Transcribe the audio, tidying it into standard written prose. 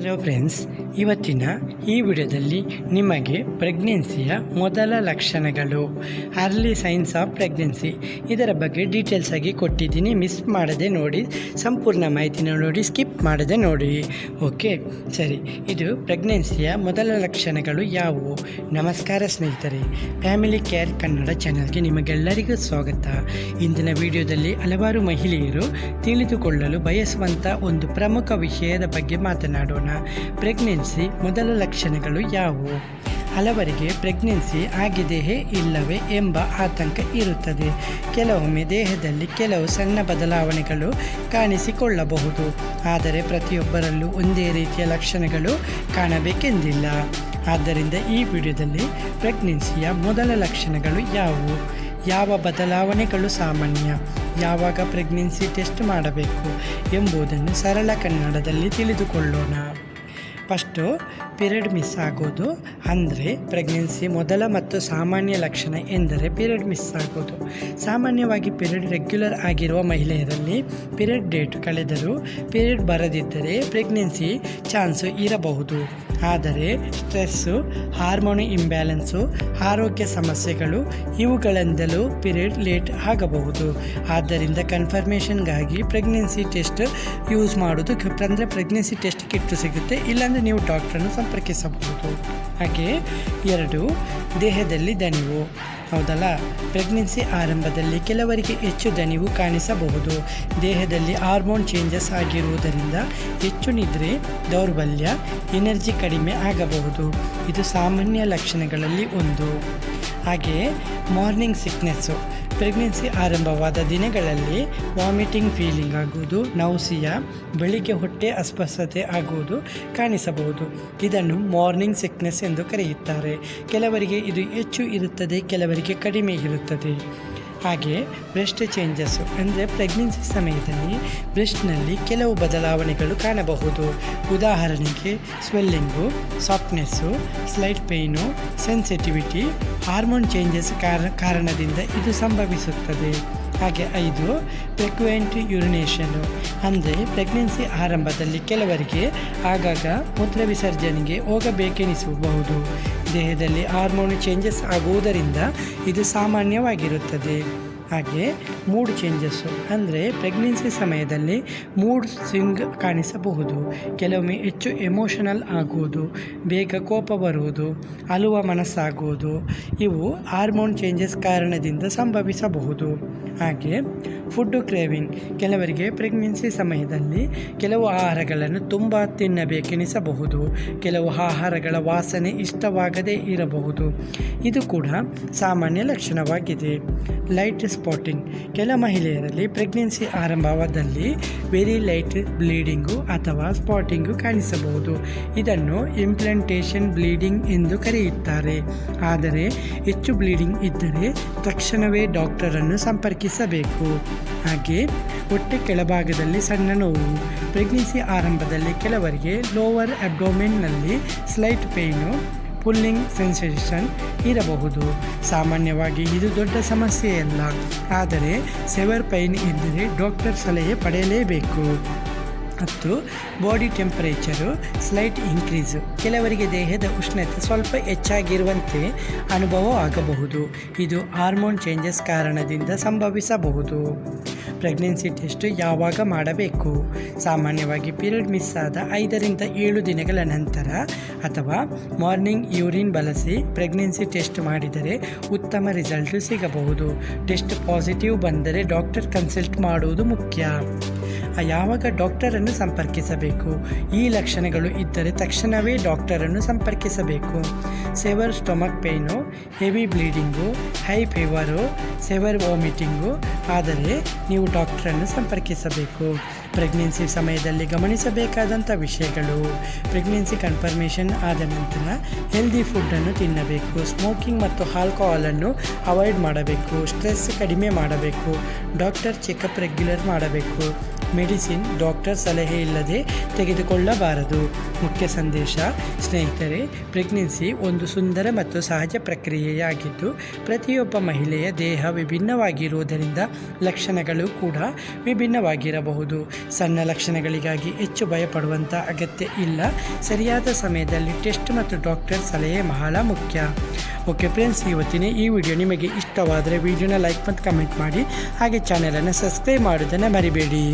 Hello friends, ಇವತ್ತಿನ ಈ ವಿಡಿಯೋದಲ್ಲಿ ನಿಮಗೆ ಪ್ರೆಗ್ನೆನ್ಸಿಯ ಮೊದಲ ಲಕ್ಷಣಗಳು, ಅರ್ಲಿ ಸೈನ್ಸ್ ಆಫ್ ಪ್ರೆಗ್ನೆನ್ಸಿ ಇದರ ಬಗ್ಗೆ ಡೀಟೇಲ್ಸ್ ಆಗಿ ಕೊಟ್ಟಿದ್ದೀನಿ. ಮಿಸ್ ಮಾಡದೆ ನೋಡಿ, ಸಂಪೂರ್ಣ ಮಾಹಿತಿನ ನೋಡಿ, ಸ್ಕಿಪ್ ಮಾಡದೆ ನೋಡಿ. ಓಕೆ, ಸರಿ. ಇದು ಪ್ರೆಗ್ನೆನ್ಸಿಯ ಮೊದಲ ಲಕ್ಷಣಗಳು ಯಾವುವು? ನಮಸ್ಕಾರ ಸ್ನೇಹಿತರೆ, ಫ್ಯಾಮಿಲಿ ಕೇರ್ ಕನ್ನಡ ಚಾನಲ್ಗೆ ನಿಮಗೆಲ್ಲರಿಗೂ ಸ್ವಾಗತ. ಇಂದಿನ ವಿಡಿಯೋದಲ್ಲಿ ಹಲವಾರು ಮಹಿಳೆಯರು ತಿಳಿದುಕೊಳ್ಳಲು ಬಯಸುವಂಥ ಒಂದು ಪ್ರಮುಖ ವಿಷಯದ ಬಗ್ಗೆ ಮಾತನಾಡೋಣ. ಪ್ರೆಗ್ನೆನ್ಸಿ ಮೊದಲ ಲಕ್ಷಣಗಳು ಯಾವುವು? ಹಲವರಿಗೆ ಪ್ರೆಗ್ನೆನ್ಸಿ ಆಗಿದೆಯೇ ಇಲ್ಲವೇ ಎಂಬ ಆತಂಕ ಇರುತ್ತದೆ. ಕೆಲವೊಮ್ಮೆ ದೇಹದಲ್ಲಿ ಕೆಲವು ಸಣ್ಣ ಬದಲಾವಣೆಗಳು ಕಾಣಿಸಿಕೊಳ್ಳಬಹುದು, ಆದರೆ ಪ್ರತಿಯೊಬ್ಬರಲ್ಲೂ ಒಂದೇ ರೀತಿಯ ಲಕ್ಷಣಗಳು ಕಾಣಬೇಕೆಂದಿಲ್ಲ. ಆದ್ದರಿಂದ ಈ ವಿಡಿಯೋದಲ್ಲಿ ಪ್ರೆಗ್ನೆನ್ಸಿಯ ಮೊದಲ ಲಕ್ಷಣಗಳು ಯಾವುವು, ಯಾವ ಬದಲಾವಣೆಗಳು ಸಾಮಾನ್ಯ, ಯಾವಾಗ ಪ್ರೆಗ್ನೆನ್ಸಿ ಟೆಸ್ಟ್ ಮಾಡಬೇಕು ಎಂಬುದನ್ನು ಸರಳ ಕನ್ನಡದಲ್ಲಿ ತಿಳಿದುಕೊಳ್ಳೋಣ. ಫಸ್ಟು, ಪೀರಿಯಡ್ ಮಿಸ್ ಆಗೋದು. ಅಂದರೆ ಪ್ರೆಗ್ನೆನ್ಸಿ ಮೊದಲ ಮತ್ತು ಸಾಮಾನ್ಯ ಲಕ್ಷಣ ಎಂದರೆ ಪೀರಿಯಡ್ ಮಿಸ್ ಆಗೋದು. ಸಾಮಾನ್ಯವಾಗಿ ಪೀರಿಯಡ್ ರೆಗ್ಯುಲರ್ ಆಗಿರುವ ಮಹಿಳೆಯರಲ್ಲಿ ಪೀರಿಯಡ್ ಡೇಟ್ ಕಳೆದರೂ ಪೀರಿಯಡ್ ಬರದಿದ್ದರೆ ಪ್ರೆಗ್ನೆನ್ಸಿ ಚಾನ್ಸು ಇರಬಹುದು. ಆದರೆ ಸ್ಟ್ರೆಸ್ಸು, ಹಾರ್ಮೋನ್ ಇಂಬ್ಯಾಲೆನ್ಸು, ಆರೋಗ್ಯ ಸಮಸ್ಯೆಗಳು ಇವುಗಳಿಂದಲೂ ಪೀರಿಯಡ್ ಲೇಟ್ ಆಗಬಹುದು. ಆದ್ದರಿಂದ ಕನ್ಫರ್ಮೇಷನ್ಗಾಗಿ ಪ್ರೆಗ್ನೆನ್ಸಿ ಟೆಸ್ಟ್ ಯೂಸ್ ಮಾಡೋದು, ಅಂದರೆ ಪ್ರೆಗ್ನೆನ್ಸಿ ಟೆಸ್ಟ್ ಕಿಟ್ಟು ಸಿಗುತ್ತೆ, ಇಲ್ಲಾಂದರೆ ನೀವು ಡಾಕ್ಟ್ರನ್ನು ಸಂಪರ್ಕಿಸಬಹುದು. ಹಾಗೆ 2, ದೇಹದಲ್ಲಿ ದಣಿವು. ಹೌದಲ್ಲ, ಪ್ರೆಗ್ನೆನ್ಸಿ ಆರಂಭದಲ್ಲಿ ಕೆಲವರಿಗೆ ಹೆಚ್ಚು ದಣಿವು ಕಾಣಿಸಬಹುದು. ದೇಹದಲ್ಲಿ ಹಾರ್ಮೋನ್ ಚೇಂಜಸ್ ಆಗಿರುವುದರಿಂದ ಹೆಚ್ಚು ನಿದ್ರೆ, ದೌರ್ಬಲ್ಯ, ಎನರ್ಜಿ ಕಡಿಮೆ ಆಗಬಹುದು. ಇದು ಸಾಮಾನ್ಯ ಲಕ್ಷಣಗಳಲ್ಲಿ ಒಂದು. ಹಾಗೆಯೇ ಮಾರ್ನಿಂಗ್ ಸಿಕ್ನೆಸ್ಸು. ಪ್ರೆಗ್ನೆನ್ಸಿ ಆರಂಭವಾದ ದಿನಗಳಲ್ಲಿ ವಾಮಿಟಿಂಗ್ ಫೀಲಿಂಗ್ ಆಗುವುದು, ನೌಸಿಯಾ, ಬೆಳಿಗ್ಗೆ ಹೊಟ್ಟೆ ಅಸ್ವಸ್ಥತೆ ಆಗುವುದು ಕಾಣಿಸಬಹುದು. ಇದನ್ನು ಮಾರ್ನಿಂಗ್ ಸಿಕ್ನೆಸ್ ಎಂದು ಕರೆಯುತ್ತಾರೆ. ಕೆಲವರಿಗೆ ಇದು ಹೆಚ್ಚು ಇರುತ್ತದೆ, ಕೆಲವರಿಗೆ ಕಡಿಮೆ ಇರುತ್ತದೆ. ಹಾಗೆ ಬ್ರೆಸ್ಟ್ ಚೇಂಜಸ್ಸು, ಅಂದರೆ ಪ್ರೆಗ್ನೆನ್ಸಿ ಸಮಯದಲ್ಲಿ ಬ್ರೆಸ್ಟ್ನಲ್ಲಿ ಕೆಲವು ಬದಲಾವಣೆಗಳು ಕಾಣಬಹುದು. ಉದಾಹರಣೆಗೆ swelling, softness, slight pain, sensitivity, hormone changes ಕಾರಣದಿಂದ ಇದು ಸಂಭವಿಸುತ್ತದೆ. ಹಾಗೆ 5, ಫ್ರೀಕ್ವೆಂಟ್ ಯುರಿನೇಷನ್ನು. ಅಂದರೆ ಪ್ರೆಗ್ನೆನ್ಸಿ ಆರಂಭದಲ್ಲಿ ಕೆಲವರಿಗೆ ಆಗಾಗ ಮೂತ್ರ ವಿಸರ್ಜನೆಗೆ ಹೋಗಬೇಕೆನಿಸಬಹುದು. ದೇಹದಲ್ಲಿ ಹಾರ್ಮೋನ್ ಚೇಂಜಸ್ ಆಗುವುದರಿಂದ ಇದು ಸಾಮಾನ್ಯವಾಗಿರುತ್ತದೆ. ಹಾಗೆ ಮೂಡ್ ಚೇಂಜಸ್ಸು, ಅಂದರೆ ಪ್ರೆಗ್ನೆನ್ಸಿ ಸಮಯದಲ್ಲಿ ಮೂಡ್ ಸ್ವಿಂಗ್ ಕಾಣಿಸಬಹುದು. ಕೆಲವೊಮ್ಮೆ ಹೆಚ್ಚು ಎಮೋಷನಲ್ ಆಗುವುದು, ಬೇಗ ಕೋಪ ಬರುವುದು, ಅಳುವ ಮನಸ್ಸಾಗುವುದು ಇವು ಹಾರ್ಮೋನ್ ಚೇಂಜಸ್ ಕಾರಣದಿಂದ ಸಂಭವಿಸಬಹುದು. ಹಾಗೆ ಫುಡ್ ಕ್ರೇವಿಂಗ್. ಕೆಲವರಿಗೆ ಪ್ರೆಗ್ನೆನ್ಸಿ ಸಮಯದಲ್ಲಿ ಕೆಲವು ಆಹಾರಗಳನ್ನು ತುಂಬ ತಿನ್ನಬೇಕೆನಿಸಬಹುದು, ಕೆಲವು ಆಹಾರಗಳ ವಾಸನೆ ಇಷ್ಟವಾಗದೇ ಇರಬಹುದು. ಇದು ಕೂಡ ಸಾಮಾನ್ಯ ಲಕ್ಷಣವಾಗಿದೆ. Light spotting. ಕೆಲ ಮಹಿಳೆಯರಲ್ಲಿ ಪ್ರೆಗ್ನೆನ್ಸಿ ಆರಂಭದಲ್ಲಿ ವೆರಿ ಲೈಟ್ ಬ್ಲೀಡಿಂಗು ಅಥವಾ ಸ್ಪಾಟಿಂಗು ಕಾಣಿಸಬಹುದು. ಇದನ್ನು ಇಂಪ್ಲಾಂಟೇಷನ್ ಬ್ಲೀಡಿಂಗ್ ಎಂದು ಕರೆಯುತ್ತಾರೆ. ಆದರೆ ಹೆಚ್ಚು ಬ್ಲೀಡಿಂಗ್ ಇದ್ದರೆ ತಕ್ಷಣವೇ ಡಾಕ್ಟರನ್ನು ಸಂಪರ್ಕಿಸಬೇಕು. ಹಾಗೆ ಹೊಟ್ಟೆ ಕೆಳಭಾಗದಲ್ಲಿ ಸಣ್ಣ ನೋವು. ಪ್ರೆಗ್ನೆನ್ಸಿ ಆರಂಭದಲ್ಲಿ ಕೆಲವರಿಗೆ ಲೋವರ್ ಅಬ್ಡೋಮೆನ್ನಲ್ಲಿ ಸ್ಲೈಟ್ ಪೇಯ್ನು, ಪುಲ್ಲಿಂಗ್ ಸೆನ್ಸೇಷನ್ ಇರಬಹುದು. ಸಾಮಾನ್ಯವಾಗಿ ಇದು ದೊಡ್ಡ ಸಮಸ್ಯೆಯಲ್ಲ, ಆದರೆ ಸೆವರ್ ಪೈನ್ ಇದ್ದರೆ ಡಾಕ್ಟರ್ ಸಲಹೆ ಪಡೆಯಲೇಬೇಕು. ಮತ್ತು ಬಾಡಿ ಟೆಂಪರೇಚರು ಸ್ಲೈಟ್ ಇನ್ಕ್ರೀಸು. ಕೆಲವರಿಗೆ ದೇಹದ ಉಷ್ಣತೆ ಸ್ವಲ್ಪ ಹೆಚ್ಚಾಗಿರುವಂತೆ ಅನುಭವ ಆಗಬಹುದು. ಇದು ಹಾರ್ಮೋನ್ ಚೇಂಜಸ್ ಕಾರಣದಿಂದ ಸಂಭವಿಸಬಹುದು. ಪ್ರೆಗ್ನೆನ್ಸಿ ಟೆಸ್ಟ್ ಯಾವಾಗ ಮಾಡಬೇಕು? ಸಾಮಾನ್ಯವಾಗಿ ಪೀರಿಯಡ್ ಮಿಸ್ ಆದ 5ರಿಂದ 7 ದಿನಗಳ ನಂತರ ಅಥವಾ ಮಾರ್ನಿಂಗ್ ಯೂರಿನ್ ಬಳಸಿ ಪ್ರೆಗ್ನೆನ್ಸಿ ಟೆಸ್ಟ್ ಮಾಡಿದರೆ ಉತ್ತಮ ರಿಸಲ್ಟ್ ಸಿಗಬಹುದು. ಟೆಸ್ಟ್ ಪಾಸಿಟಿವ್ ಬಂದರೆ ಡಾಕ್ಟರ್ ಕನ್ಸಲ್ಟ್ ಮಾಡುವುದು ಮುಖ್ಯ. ಯಾವಾಗ ಡಾಕ್ಟರನ್ನು ಸಂಪರ್ಕಿಸಬೇಕು? ಈ ಲಕ್ಷಣಗಳು ಇದ್ದರೆ ತಕ್ಷಣವೇ ಡಾಕ್ಟರನ್ನು ಸಂಪರ್ಕಿಸಬೇಕು. Severe stomach pain, heavy bleeding, high fever, severe vomiting ಆದರೆ ನೀವು ಡಾಕ್ಟರನ್ನು ಸಂಪರ್ಕಿಸಬೇಕು. ಪ್ರೆಗ್ನೆನ್ಸಿ ಸಮಯದಲ್ಲಿ ಗಮನಿಸಬೇಕಾದಂಥ ವಿಷಯಗಳು: ಪ್ರೆಗ್ನೆನ್ಸಿ ಕನ್ಫರ್ಮೇಷನ್ ಆದ ನಂತರ ಹೆಲ್ದಿ ಫುಡ್ಡನ್ನು ತಿನ್ನಬೇಕು, ಸ್ಮೋಕಿಂಗ್ ಮತ್ತು ಆಲ್ಕೋಹಾಲನ್ನು ಅವಾಯ್ಡ್ ಮಾಡಬೇಕು, ಸ್ಟ್ರೆಸ್ ಕಡಿಮೆ ಮಾಡಬೇಕು, ಡಾಕ್ಟರ್ ಚೆಕಪ್ ರೆಗ್ಯುಲರ್ ಮಾಡಬೇಕು, ಮೆಡಿಸಿನ್ ಡಾಕ್ಟರ್ ಸಲಹೆ ಇಲ್ಲದೆ ತೆಗೆದುಕೊಳ್ಳಬಾರದು. ಮುಖ್ಯ ಸಂದೇಶ: ಸ್ನೇಹಿತರೆ, ಪ್ರೆಗ್ನೆನ್ಸಿ ಒಂದು ಸುಂದರ ಮತ್ತು ಸಹಜ ಪ್ರಕ್ರಿಯೆಯಾಗಿದ್ದು ಪ್ರತಿಯೊಬ್ಬ ಮಹಿಳೆಯ ದೇಹ ವಿಭಿನ್ನವಾಗಿರುವುದರಿಂದ ಲಕ್ಷಣಗಳು ಕೂಡ ವಿಭಿನ್ನವಾಗಿರಬಹುದು. ಸಣ್ಣ ಲಕ್ಷಣಗಳಿಗಾಗಿ ಹೆಚ್ಚು ಭಯಪಡುವಂಥ ಅಗತ್ಯ ಇಲ್ಲ. ಸರಿಯಾದ ಸಮಯದಲ್ಲಿ ಟೆಸ್ಟ್ ಮತ್ತು ಡಾಕ್ಟರ್ ಸಲಹೆ ಬಹಳ ಮುಖ್ಯ. ಓಕೆ ಫ್ರೆಂಡ್ಸ್, ಇವತ್ತಿನ ಈ ವಿಡಿಯೋ ನಿಮಗೆ ಇಷ್ಟವಾದರೆ ವಿಡಿಯೋನ ಲೈಕ್ ಮತ್ತು ಕಮೆಂಟ್ ಮಾಡಿ, ಹಾಗೆ ಚಾನಲನ್ನು ಸಬ್ಸ್ಕ್ರೈಬ್ ಮಾಡೋದನ್ನು ಮರಿಬೇಡಿ.